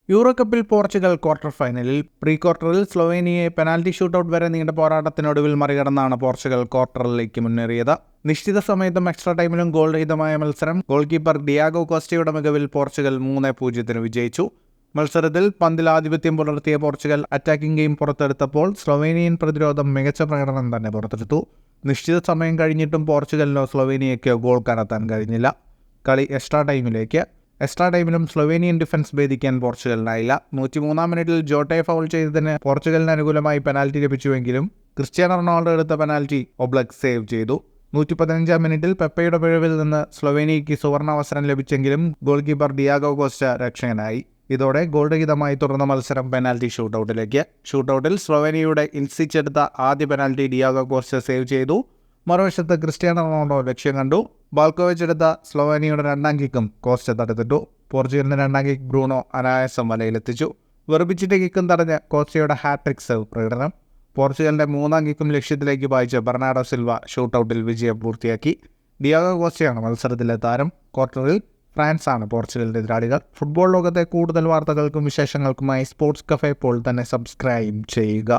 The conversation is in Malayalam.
യൂറോ കപ്പിൽ പോർച്ചുഗൽ ക്വാർട്ടർ ഫൈനലിൽ. പ്രീ ക്വാർട്ടറിൽ സ്ലൊവേനിയയെ പെനാൽറ്റി ഷൂട്ടൌട്ട് വരെ നീണ്ട പോരാട്ടത്തിനൊടുവിൽ മറികടന്നാണ് പോർച്ചുഗൽ ക്വാർട്ടറിലേക്ക് മുന്നേറിയത്. നിശ്ചിത സമയത്തും എക്സ്ട്രാ ടൈമിലും ഗോൾ രഹിതമായ മത്സരം. ഗോൾ കീപ്പർ ഡിയാഗോ കോസ്റ്റയുടെ മികവിൽ പോർച്ചുഗൽ 3-0 വിജയിച്ചു. മത്സരത്തിൽ പന്തിൽ ആധിപത്യം പുലർത്തിയ പോർച്ചുഗൽ അറ്റാക്കിംഗ് ഗെയിം പുറത്തെടുത്തപ്പോൾ സ്ലൊവേനിയൻ പ്രതിരോധം മികച്ച പ്രകടനം തന്നെ പുറത്തെടുത്തു. നിശ്ചിത സമയം കഴിഞ്ഞിട്ടും പോർച്ചുഗലിനോ സ്ലൊവേനിയയ്ക്കോ ഗോൾ കണ്ടെത്താൻ കഴിഞ്ഞില്ല. കളി എക്സ്ട്രാ ടൈമിലും സ്ലൊവേനിയൻ ഡിഫൻസ് ഭേദിക്കാൻ പോർച്ചുഗലിനായില്ല. 103-ാം മിനിറ്റിൽ ജോട്ടയെ ഫൗൾ ചെയ്തതിന് പോർച്ചുഗലിന് അനുകൂലമായി പെനാൽറ്റി ലഭിച്ചുവെങ്കിലും ക്രിസ്ത്യാനോ റൊണാൾഡോ എടുത്ത പെനാൽറ്റി ഒബ്ലക് സേവ് ചെയ്തു. 115-ാം മിനിറ്റിൽ പെപ്പയുടെ പിഴവിൽ നിന്ന് സ്ലൊവേനിയയ്ക്ക് സുവർണാവസരം ലഭിച്ചെങ്കിലും ഗോൾ കീപ്പർ ഡിയാഗോ കോസ്റ്റ രക്ഷകനായി. ഇതോടെ ഗോൾ രഹിതമായി തുടർന്ന മത്സരം പെനാൽറ്റി ഷൂട്ടൌട്ടിൽ സ്ലൊവേനിയയുടെ ഇൻസിച്ച് എടുത്ത ആദ്യ പെനാൽറ്റി ഡിയാഗോ കോസ്റ്റ സേവ് ചെയ്തു. മറുവശത്ത് ക്രിസ്ത്യാനോ റൊണാൾഡോ ലക്ഷ്യം കണ്ടു. ബാൽക്കോവിച്ച് എടുത്ത സ്ലൊവേനിയയുടെ രണ്ടാം കിക്കും കോസ്റ്റ തടുത്തിട്ടു. പോർച്ചുഗലിന്റെ രണ്ടാം കിക്ക് ബ്രൂണോ അനായാസം വലയിലെത്തിച്ചു. വെറുപ്പിച്ചിട്ട് കിക്കും തടഞ്ഞ് കോസ്റ്റയുടെ ഹാട്രിക് സെർവ് പ്രകടനം. പോർച്ചുഗലിന്റെ മൂന്നാം കിക്കും ലക്ഷ്യത്തിലേക്ക് പായിച്ച് ബെർണാഡോ സിൽവ ഷൂട്ടൌട്ടിൽ വിജയം പൂർത്തിയാക്കി. ഡിയാഗോ കോസ്റ്റയാണ് മത്സരത്തിലെ താരം. ക്വാർട്ടറിൽ ഫ്രാൻസാണ് പോർച്ചുഗലിന്റെ എതിരാളികൾ. ഫുട്ബോൾ ലോകത്തെ കൂടുതൽ വാർത്തകൾക്കും വിശേഷങ്ങൾക്കുമായി സ്പോർട്സ് കഫേ ഇപ്പോൾ തന്നെ സബ്സ്ക്രൈബ് ചെയ്യുക.